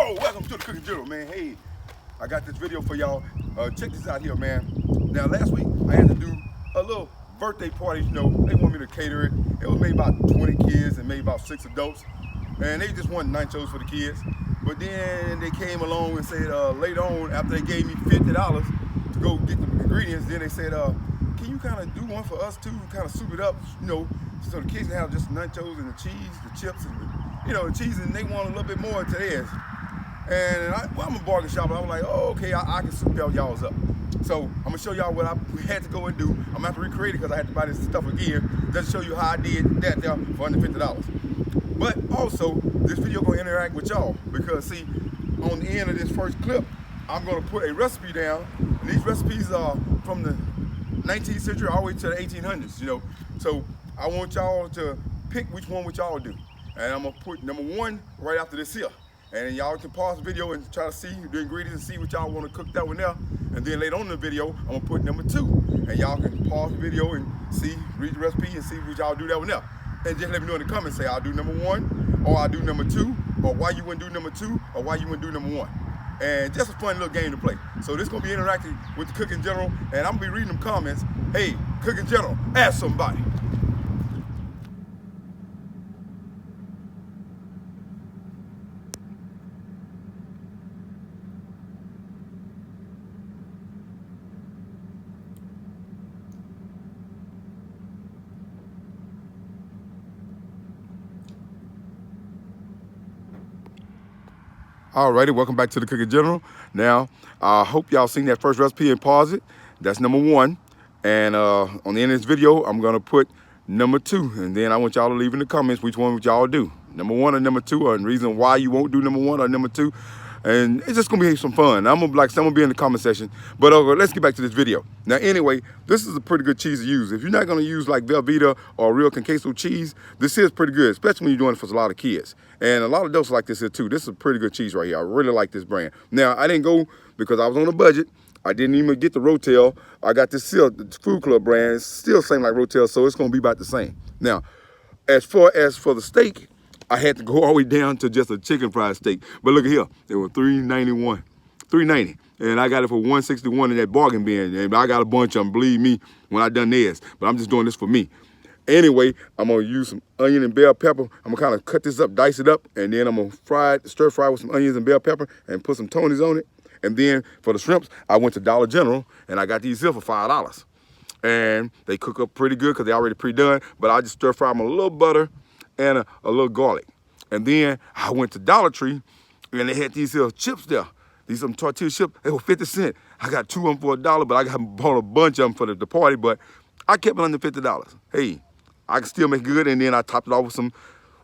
Yo, welcome to the Cooking General, man. Hey, I got this video for y'all. Check this out here, man. Now, last week, I had to do a little birthday party. You know, they want me to cater it. It was maybe about 20 kids and maybe about 6 adults. And they just wanted nachos for the kids. But then they came along and said later on, after they gave me $50 to go get the ingredients, then they said, can you kind of do one for us too, kind of soup it up, you know, so the kids can have just nachos and the cheese, the chips, and the cheese, and they want a little bit more to theirs. And I'm a bargain shopper. I was like, oh, okay, I can soup y'all's up. So I'm gonna show y'all what I had to go and do. I'm gonna have to recreate it because I had to buy this stuff again. Just to show you how I did that there for under $50. But also, this video gonna interact with y'all because see, on the end of this first clip, I'm gonna put a recipe down. And these recipes are from the 19th century all the way to the 1800s, you know. So I want y'all to pick which one y'all do. And I'm gonna put number 1 right after this here. And y'all can pause the video and try to see the ingredients and see what y'all want to cook that one there. And then later on in the video, I'm gonna put number 2. And y'all can pause the video and see, read the recipe and see what y'all do that one there. And just let me know in the comments, say I'll do number 1, or I'll do number 2, or why you wouldn't do number 2, or why you wouldn't do number 1. And just a fun little game to play. So this is gonna be interactive with the Cooking General, and I'm gonna be reading them comments. Hey, Cooking General, ask somebody. Alrighty, welcome back to the Cooking General. Now, I hope y'all seen that first recipe and pause it. That's number 1. And on the end of this video, I'm gonna put number 2. And then I want y'all to leave in the comments which one would y'all do. Number 1 or number 2, or the reason why you won't do number 1 or number 2. And it's just gonna be some fun. I'm gonna be in the comment section. But let's get back to this video. Now anyway, this is a pretty good cheese to use. If you're not gonna use like Velveeta or real queso cheese, this is pretty good, especially when you're doing it for a lot of kids. And a lot of adults like this here too. This is a pretty good cheese right here. I really like this brand. Now I didn't go because I was on a budget. I didn't even get the Rotel. I got this still, the Food Club brand. It's still same like Rotel, so it's gonna be about the same. Now, as far as for the steak, I had to go all the way down to just a chicken fried steak. But look at here, they were $3.91, $3.90. And I got it for $1.61 in that bargain bin. And I got a bunch of them, believe me, when I done theirs. But I'm just doing this for me. Anyway, I'm gonna use some onion and bell pepper. I'm gonna kind of cut this up, dice it up, and then I'm gonna fry it, stir fry with some onions and bell pepper and put some Tonys on it. And then for the shrimps, I went to Dollar General and I got these here for $5. And they cook up pretty good because they already pre-done, but I just stir fry them a little butter and a little garlic. And then I went to Dollar Tree and they had these little chips there. These some tortilla chips, they were 50 cents. I got 2 of them for $1, but I bought a bunch of them for the party, but I kept it under $50. Hey, I can still make it good, and then I topped it off with some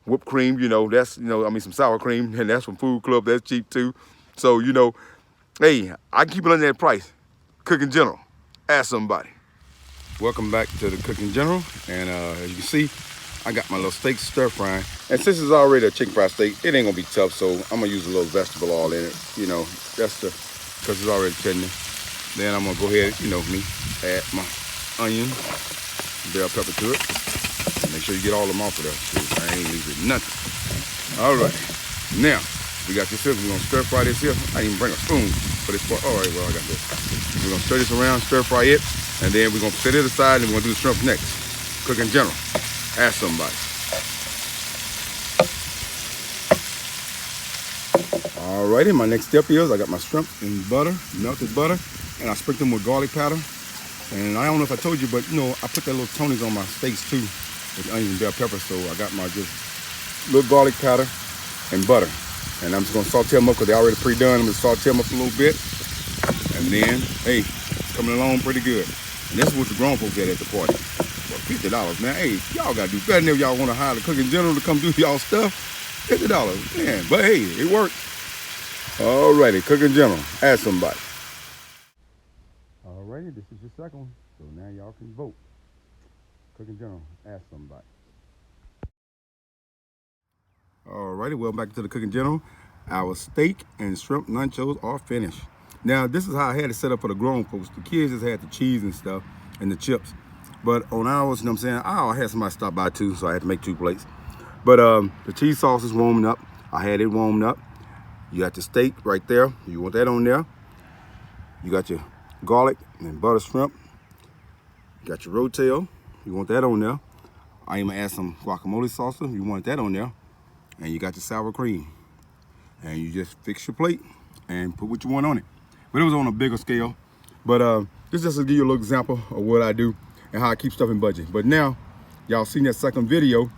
whipped cream, some sour cream, and that's from Food Club, that's cheap too. So, hey, I can keep it under that price. Cooking General, ask somebody. Welcome back to the Cooking General, and as you can see, I got my little steak stir frying. And since it's already a chicken fried steak, it ain't gonna be tough, so I'm gonna use a little vegetable oil in it, because it's already tender. Then I'm gonna go ahead, add my onion, bell pepper to it. Make sure you get all them off of there. I ain't leaving nothing. All right, now we got this here. We're gonna stir fry this here. I didn't even bring a spoon for this part. All right, well I got this. We're gonna stir this around, stir fry it, and then we're gonna set it aside, and we're gonna do the shrimp next. Cooking General, ask somebody. Alrighty, my next step is I got my shrimp in butter, melted butter, and I sprinkle them with garlic powder. And I don't know if I told you, but I put that little Tonys on my steaks too, with onion and bell pepper. So I got my just little garlic powder and butter. And I'm just gonna saute them up because they already pre-done. I'm gonna saute them up a little bit. And then, hey, coming along pretty good. And this is what the grown folks at the party. For $50, man. Hey, y'all gotta do better than if y'all wanna hire the Cooking General to come do y'all stuff. $50, man. But hey, it worked. Alrighty, Cooking General, ask somebody. Alrighty, this is your second one, so now y'all can vote. Cooking General, ask somebody. Alrighty, welcome back to the Cooking General. Our steak and shrimp nachos are finished. Now, this is how I had it set up for the grown folks. The kids just had the cheese and stuff and the chips. But on ours, I had somebody stop by too, so I had to make 2 plates. But the cheese sauce is warming up. I had it warmed up. You got your steak right there. You want that on there. You got your garlic and butter shrimp. You got your rotel. You want that on there. I even add some guacamole salsa. You want that on there. And you got your sour cream. And you just fix your plate and put what you want on it. But it was on a bigger scale. But this is just to give you a little example of what I do and how I keep stuff in budget. But now, y'all seen that second video.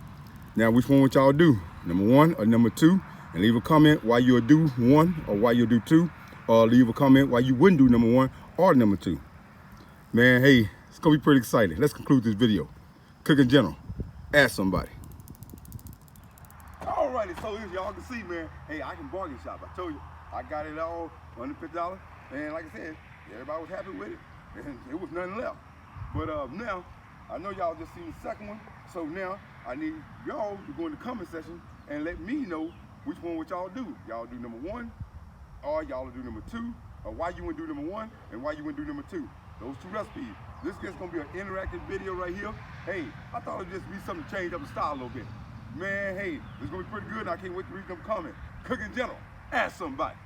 Now, which one would y'all do? Number 1 or number 2? And leave a comment why you'll do 1 or why you'll do 2. Or leave a comment why you wouldn't do number 1 or number 2. Man, hey, it's gonna be pretty exciting. Let's conclude this video. Cooking General, ask somebody. Alrighty, so as y'all can see, man, hey, I can bargain shop. I told you, I got it all under $50. And like I said, everybody was happy with it. And it was nothing left. But now, I know y'all just seen the second one. So now, I need y'all to go in the comment section and let me know which one would y'all do. Y'all do number 1, or y'all do number 2, or why you wouldn't do number 1, and why you wouldn't do number 2. Those 2 recipes. This is gonna be an interactive video right here. Hey, I thought it'd just be something to change up the style a little bit. Man, hey, this is gonna be pretty good, and I can't wait to read them comments. Cooking General, ask somebody.